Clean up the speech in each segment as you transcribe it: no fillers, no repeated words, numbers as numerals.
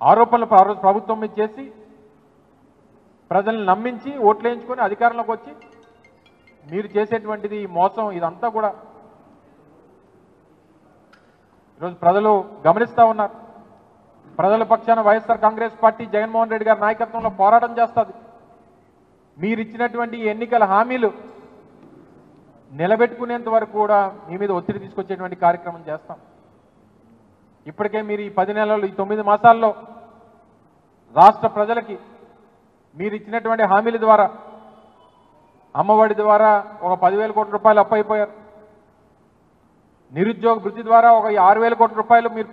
ఆరోపణలు ప్రభుత్వం మీద చేసి ప్రజల్ని నమ్మించి ఓట్లు వేయించుకొని అధికారంలోకి వచ్చి మీరు చేసేటువంటిది మోసం ఇదంతా కూడా ఈరోజు ప్రజలు గమనిస్తూ ఉన్నారు. ప్రజల పక్షాన వైఎస్ఆర్ కాంగ్రెస్ పార్టీ జగన్మోహన్ రెడ్డి గారి నాయకత్వంలో పోరాటం చేస్తుంది. మీరు ఇచ్చినటువంటి ఎన్నికల హామీలు నిలబెట్టుకునేంత వరకు కూడా మీ మీద ఒత్తిడి తీసుకొచ్చేటువంటి కార్యక్రమం చేస్తాం. ఇప్పటికే మీరు ఈ 10 నెలలు ఈ 9 మాసాల్లో రాష్ట్ర ప్రజలకి మీరు ఇచ్చినటువంటి హామీల ద్వారా అమ్మఒడి ద్వారా ఒక 10,000 కోట్ల రూపాయలు అప్పు అయిపోయారు. నిరుద్యోగ భృతి ద్వారా ఒక 6,000 కోట్ల రూపాయలు మీరు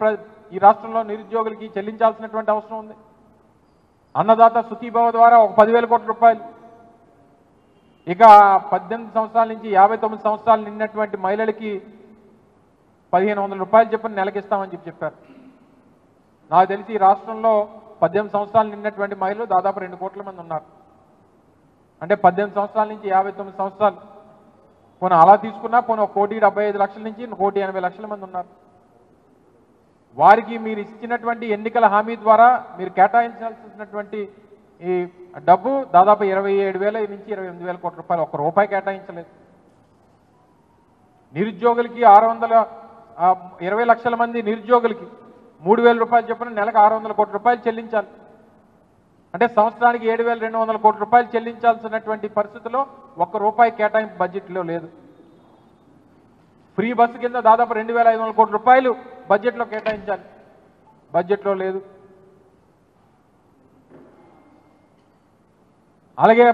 ఈ రాష్ట్రంలో నిరుద్యోగులకి చెల్లించాల్సినటువంటి అవసరం ఉంది. అన్నదాత సుఖీభవ ద్వారా ఒక 10,000 కోట్ల రూపాయలు. ఇక 18 సంవత్సరాల నుంచి 59 సంవత్సరాలు నిన్నటువంటి మహిళలకి 1,500 రూపాయలు చెప్పని నెలకిస్తామని చెప్పారు. నాకు తెలిసి ఈ రాష్ట్రంలో 18 సంవత్సరాలు నిన్నటువంటి మహిళలు దాదాపు 2 కోట్ల మంది ఉన్నారు. అంటే 18 సంవత్సరాల నుంచి 59 సంవత్సరాలు పోనీ అలా తీసుకున్నా పోనీ 1,75,00,000 నుంచి 1,80,00,000 మంది ఉన్నారు. వారికి మీరు ఇచ్చినటువంటి ఎన్నికల హామీ ద్వారా మీరు కేటాయించాల్సినటువంటి ఈ డబ్బు దాదాపు 27,000 నుంచి 28,000 కోట్ల రూపాయలు, ఒక్క రూపాయి కేటాయించలేదు. నిరుద్యోగులకి 20 లక్షల మంది నిరుద్యోగులకి 3,000 రూపాయలు చొప్పున నెలకు 600 కోట్ల రూపాయలు చెల్లించాలి. అంటే సంవత్సరానికి 7,200 కోట్ల రూపాయలు చెల్లించాల్సినటువంటి పరిస్థితిలో ఒక్క రూపాయి కేటాయింపు బడ్జెట్లో లేదు. ఫ్రీ బస్సు కింద దాదాపు 2,500 కోట్ల రూపాయలు బడ్జెట్లో కేటాయించాలి, బడ్జెట్లో లేదు. అలాగే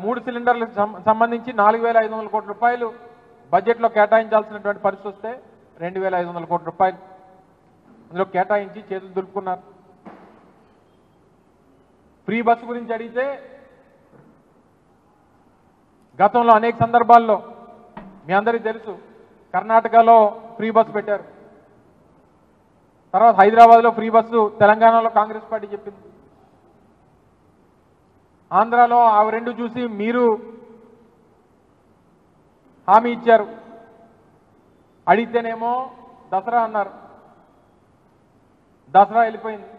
3 సిలిండర్లకు సంబంధించి 4,500 కోట్ల రూపాయలు బడ్జెట్లో కేటాయించాల్సినటువంటి పరిస్థితి వస్తే 2,500 కోట్ల రూపాయలు అందులో కేటాయించి చేతులు దులుపుకున్నారు. ఫ్రీ బస్సు గురించి అడిగితే గతంలో అనేక సందర్భాల్లో మీ అందరికీ తెలుసు, కర్ణాటకలో ఫ్రీ బస్సు పెట్టారు, తర్వాత హైదరాబాద్లో ఫ్రీ బస్సు తెలంగాణలో కాంగ్రెస్ పార్టీ చెప్పింది, ఆంధ్రాలో అవి రెండు చూసి మీరు హామీ ఇచ్చారు. అడిగితేనేమో దసరా అన్నారు, దసరా వెళ్ళిపోయింది.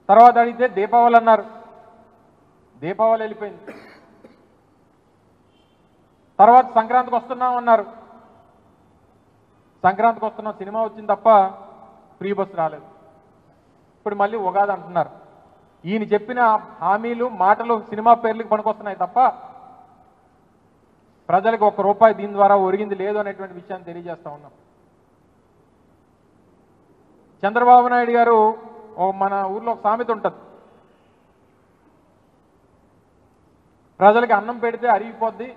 తర్వాత అడిగితే దీపావళి అన్నారు, దీపావళి వెళ్ళిపోయింది. తర్వాత సంక్రాంతికి వస్తున్నాం అన్నారు, సంక్రాంతికి వస్తున్నాం సినిమా వచ్చింది తప్ప ఫ్రీ బస్సు రాలేదు. ఇప్పుడు మళ్ళీ ఉగాది అంటున్నారు. ఈయన చెప్పిన హామీలు మాటలు సినిమా పేర్లకు పనికొస్తున్నాయి తప్ప ప్రజలకు ఒక్క రూపాయి దీని ద్వారా ఒరిగింది లేదు అనేటువంటి విషయాన్ని తెలియజేస్తా ఉన్నాం. చంద్రబాబు నాయుడు గారు మన ఊర్లో ఒక సామెత ఉంటుంది, ప్రజలకి అన్నం పెడితే అరిగిపోద్ది,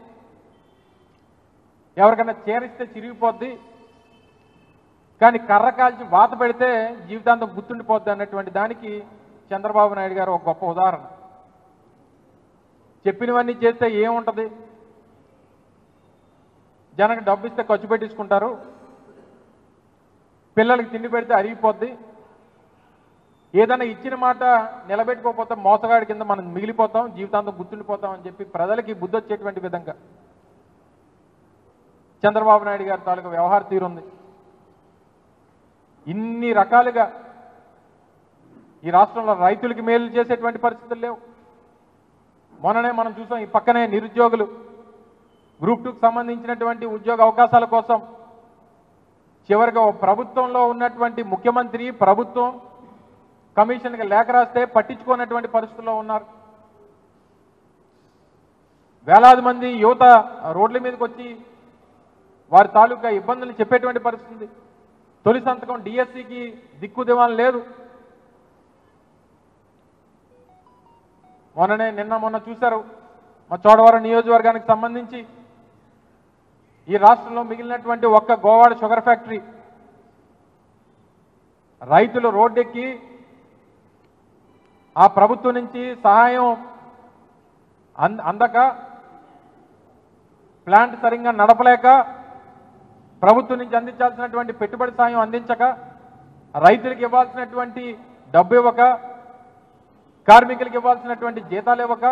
ఎవరికైనా చేరిస్తే చిరిగిపోద్ది, కానీ కర్ర కాల్చి వాత పెడితే జీవితాంతం గుర్తుండిపోద్ది అన్నటువంటి దానికి చంద్రబాబు నాయుడు గారు ఒక గొప్ప ఉదాహరణ. చెప్పినవన్నీ చేస్తే ఏముంటుంది, జనకు డబ్బు ఇస్తే ఖర్చు పెట్టించుకుంటారు, పిల్లలకి తిండి పెడితే అరిగిపోద్ది, ఏదైనా ఇచ్చిన మాట నిలబెట్టుకోకపోతే మోసగాడి కింద మనం మిగిలిపోతాం, జీవితాంతం గుర్తుండిపోతాం అని చెప్పి ప్రజలకి బుద్ధి వచ్చేటువంటి విధంగా చంద్రబాబు నాయుడు గారి తాలూకా వ్యవహార తీరుంది. ఇన్ని రకాలుగా ఈ రాష్ట్రంలో రైతులకి మేలు చేసేటువంటి పరిస్థితులు లేవు. మొన్ననే మనం చూసాం, ఈ పక్కనే నిరుద్యోగులు గ్రూప్ 2కు సంబంధించినటువంటి ఉద్యోగ అవకాశాల కోసం చివరిగా ప్రభుత్వంలో ఉన్నటువంటి ముఖ్యమంత్రి ప్రభుత్వం కమిషన్కి లేఖ రాస్తే పట్టించుకున్నటువంటి పరిస్థితుల్లో ఉన్నారు. వేలాది మంది యువత రోడ్ల మీదకి వచ్చి వారి తాలూకా ఇబ్బందులు చెప్పేటువంటి పరిస్థితి. తొలి సంతకం డిఎస్సికి దిక్కు దివాన్ లేదు. మొన్న చూశారు, మా చోడవరం నియోజకవర్గానికి సంబంధించి ఈ రాష్ట్రంలో మిగిలినటువంటి ఒక్క గోవాడ షుగర్ ఫ్యాక్టరీ రైతులు రోడ్డెక్కి ఆ ప్రభుత్వం నుంచి సహాయం అందక, ప్లాంట్ సరిగ్గా నడపలేక, ప్రభుత్వం నుంచి అందించాల్సినటువంటి పెట్టుబడి సాయం అందించక, రైతులకు ఇవ్వాల్సినటువంటి డబ్బు ఇవ్వక, కార్మికులకు ఇవ్వాల్సినటువంటి జీతాలు ఇవ్వక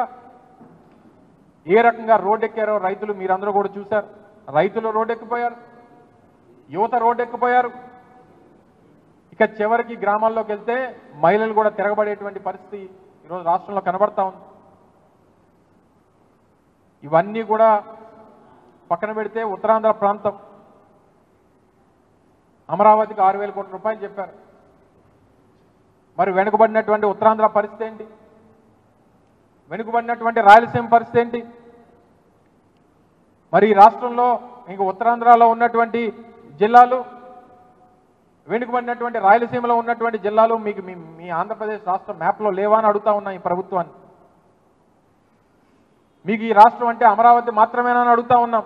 ఏ రకంగా రోడ్డెక్కారో రైతులు మీరందరూ కూడా చూశారు. రైతులు రోడ్డెక్కిపోయారు, యువత రోడ్డెక్కిపోయారు. ఇక చివరికి గ్రామాల్లోకి వెళ్తే మహిళలు కూడా తిరగబడేటువంటి పరిస్థితి ఈరోజు రాష్ట్రంలో కనబడతా ఉంది. ఇవన్నీ కూడా పక్కన పెడితే ఉత్తరాంధ్ర ప్రాంతం అమరావతికి 6,000 కోట్ల రూపాయలు చెప్పారు. మరి వెనుకబడినటువంటి ఉత్తరాంధ్ర పరిస్థితి ఏంటి? వెనుకబడినటువంటి రాయలసీమ పరిస్థితి ఏంటి? మరి ఈ రాష్ట్రంలో ఇంక ఉత్తరాంధ్రలో ఉన్నటువంటి జిల్లాలు, వెనుకబడినటువంటి రాయలసీమలో ఉన్నటువంటి జిల్లాలు మీకు మీ ఆంధ్రప్రదేశ్ రాష్ట్ర మ్యాప్లో లేవా అని అడుగుతా ఉన్నాం ఈ ప్రభుత్వాన్ని. మీకు ఈ రాష్ట్రం అంటే అమరావతి మాత్రమేనా అని అడుగుతా ఉన్నాం.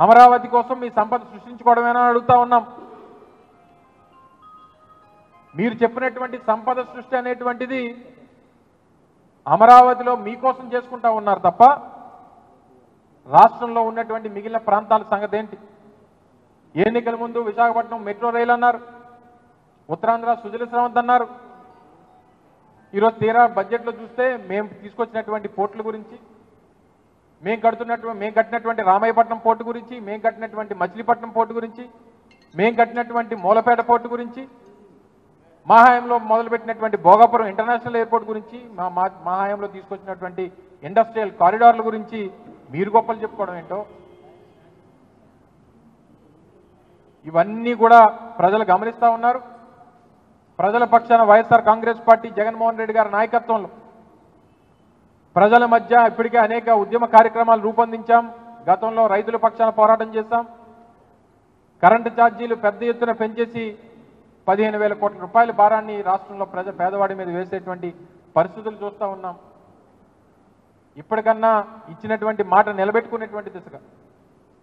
అమరావతి కోసం మీ సంపద సృష్టించుకోవడమేనా అని అడుగుతా ఉన్నాం. మీరు చెప్పినటువంటి సంపద సృష్టి అనేటువంటిది అమరావతిలో మీకోసం చేసుకుంటా ఉన్నారు తప్ప రాష్ట్రంలో ఉన్నటువంటి మిగిలిన ప్రాంతాల సంగతి ఏంటి? ఎన్నికల ముందు విశాఖపట్నం మెట్రో రైలు అన్నారు, ఉత్తరాంధ్ర సుజల స్రవంతి అన్నారు. ఈరోజు తీరా బడ్జెట్లో చూస్తే మేము తీసుకొచ్చినటువంటి పోర్టుల గురించి, మేము కట్టినటువంటి రామాయపట్నం పోర్టు గురించి, మేము కట్టినటువంటి మచిలీపట్నం పోర్టు గురించి, మేము కట్టినటువంటి మూలపేట పోర్టు గురించి, మా హయాంలో మొదలుపెట్టినటువంటి భోగాపురం ఇంటర్నేషనల్ ఎయిర్పోర్ట్ గురించి, మా హయాంలో తీసుకొచ్చినటువంటి ఇండస్ట్రియల్ కారిడార్ల గురించి మీరు గొప్పలు చెప్పుకోవడం ఏంటో ఇవన్నీ కూడా ప్రజలు గమనిస్తూ ఉన్నారు. ప్రజల పక్షాన వైఎస్ఆర్ కాంగ్రెస్ పార్టీ జగన్మోహన్ రెడ్డి గారి నాయకత్వంలో ప్రజల మధ్య ఇప్పటికే అనేక ఉద్యమ కార్యక్రమాలు రూపొందించాం. గతంలో రైతుల పక్షాన పోరాటం చేశాం. కరెంటు ఛార్జీలు పెద్ద ఎత్తున పెంచేసి 15,000 కోట్ల రూపాయల భారాన్ని రాష్ట్రంలో పేదవాడి మీద వేసేటువంటి పరిస్థితులు చూస్తూ ఉన్నాం. ఇప్పటికన్నా ఇచ్చినటువంటి మాట నిలబెట్టుకునేటువంటి దిశగా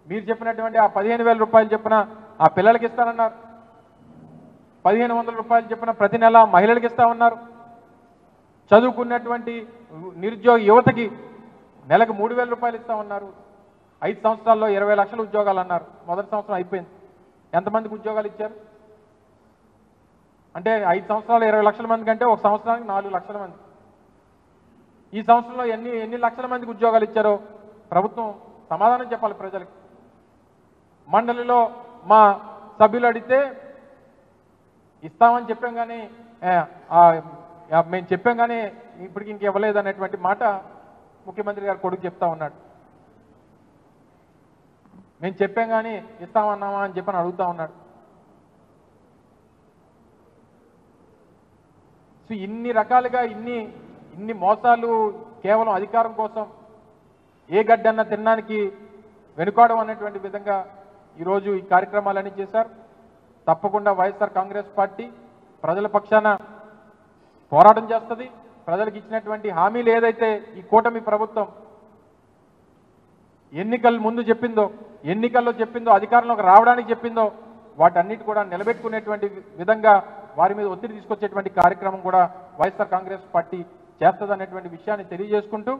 మీరు చెప్పినటువంటి ఆ 15,000 రూపాయలు చెప్పిన ఆ పిల్లలకి ఇస్తానన్నారు. 1,500 రూపాయలు చెప్పిన ప్రతి నెల మహిళలకు ఇస్తా ఉన్నారు. చదువుకున్నటువంటి నిరుద్యోగ యువతకి నెలకు 3,000 రూపాయలు ఇస్తా ఉన్నారు. 5 సంవత్సరాల్లో 20 లక్షల ఉద్యోగాలు అన్నారు. మొదటి సంవత్సరం అయిపోయింది. ఎంతమందికి ఉద్యోగాలు ఇచ్చారు? అంటే 5 సంవత్సరాలు 20 లక్షల మంది కంటే ఒక సంవత్సరానికి 4 లక్షల మంది. ఈ సంవత్సరంలో ఎన్ని లక్షల మందికి ఉద్యోగాలు ఇచ్చారో ప్రభుత్వం సమాధానం చెప్పాలి ప్రజలకి. మండలిలో మా సభ్యులు అడిగితే ఇస్తామని చెప్పాం కానీ మేము చెప్పాం కానీ ఇప్పటికి ఇంక ఇవ్వలేదు అనేటువంటి మాట ముఖ్యమంత్రి గారు కొడుకు చెప్తా ఉన్నాడు. మేము చెప్పాం కానీ ఇస్తామన్నామా అని చెప్పని అడుగుతా ఉన్నాడు. సో ఇన్ని రకాలుగా ఇన్ని మోసాలు కేవలం అధికారం కోసం ఏ గడ్డన్నా తినడానికి వెనుకాడం అనేటువంటి విధంగా ఈరోజు ఈ కార్యక్రమాలన్నీ చేశారు. తప్పకుండా వైఎస్ఆర్ కాంగ్రెస్ పార్టీ ప్రజల పక్షాన పోరాటం చేస్తుంది. ప్రజలకు ఇచ్చినటువంటి హామీలు ఏదైతే ఈ కూటమి ప్రభుత్వం ఎన్నికల్లో చెప్పిందో అధికారంలోకి రావడానికి చెప్పిందో వాటన్నిటి కూడా నిలబెట్టుకునేటువంటి విధంగా వారి మీద ఒత్తిడి తీసుకొచ్చేటువంటి కార్యక్రమం కూడా వైఎస్ఆర్ కాంగ్రెస్ పార్టీ చేస్తుంది అనేటువంటి విషయాన్ని తెలియజేసుకుంటూ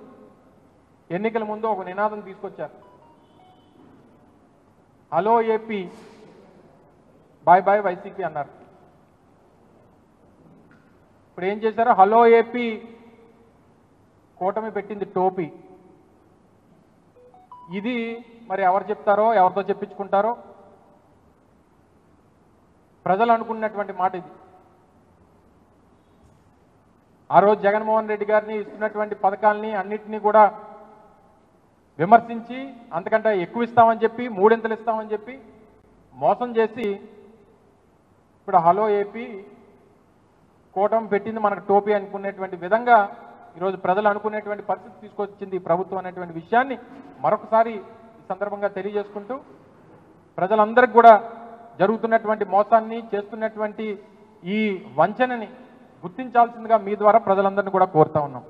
ఎన్నికల ముందు ఒక నినాదం తీసుకొచ్చారు. Hello AP, bye bye YCP అన్నారు. ఇప్పుడు ఏం చేశారు? హలో ఏపీ కూటమి పెట్టింది టోపీ. ఇది మరి ఎవరు చెప్తారో ఎవరితో చెప్పించుకుంటారో ప్రజలు అనుకున్నటువంటి మాట ఇది. ఆ రోజు జగన్మోహన్ రెడ్డి గారిని ఇస్తున్నటువంటి పథకాలని అన్నిటినీ కూడా విమర్శించి అంతకంటే ఎక్కువ ఇస్తామని చెప్పి 3 ఇస్తామని చెప్పి మోసం చేసి ఇప్పుడు హలో ఏపీ కూటమి పెట్టింది మనకు టోపీ అనుకునేటువంటి విధంగా ఈరోజు ప్రజలు అనుకునేటువంటి పరిస్థితి తీసుకొచ్చింది ఈ ప్రభుత్వం అనేటువంటి విషయాన్ని మరొకసారి ఈ సందర్భంగా తెలియజేసుకుంటూ ప్రజలందరికీ కూడా జరుగుతున్నటువంటి మోసాన్ని చేస్తున్నటువంటి ఈ వంచనని గుర్తించాల్సిందిగా మీ ద్వారా ప్రజలందరినీ కూడా కోరుతా ఉన్నాం.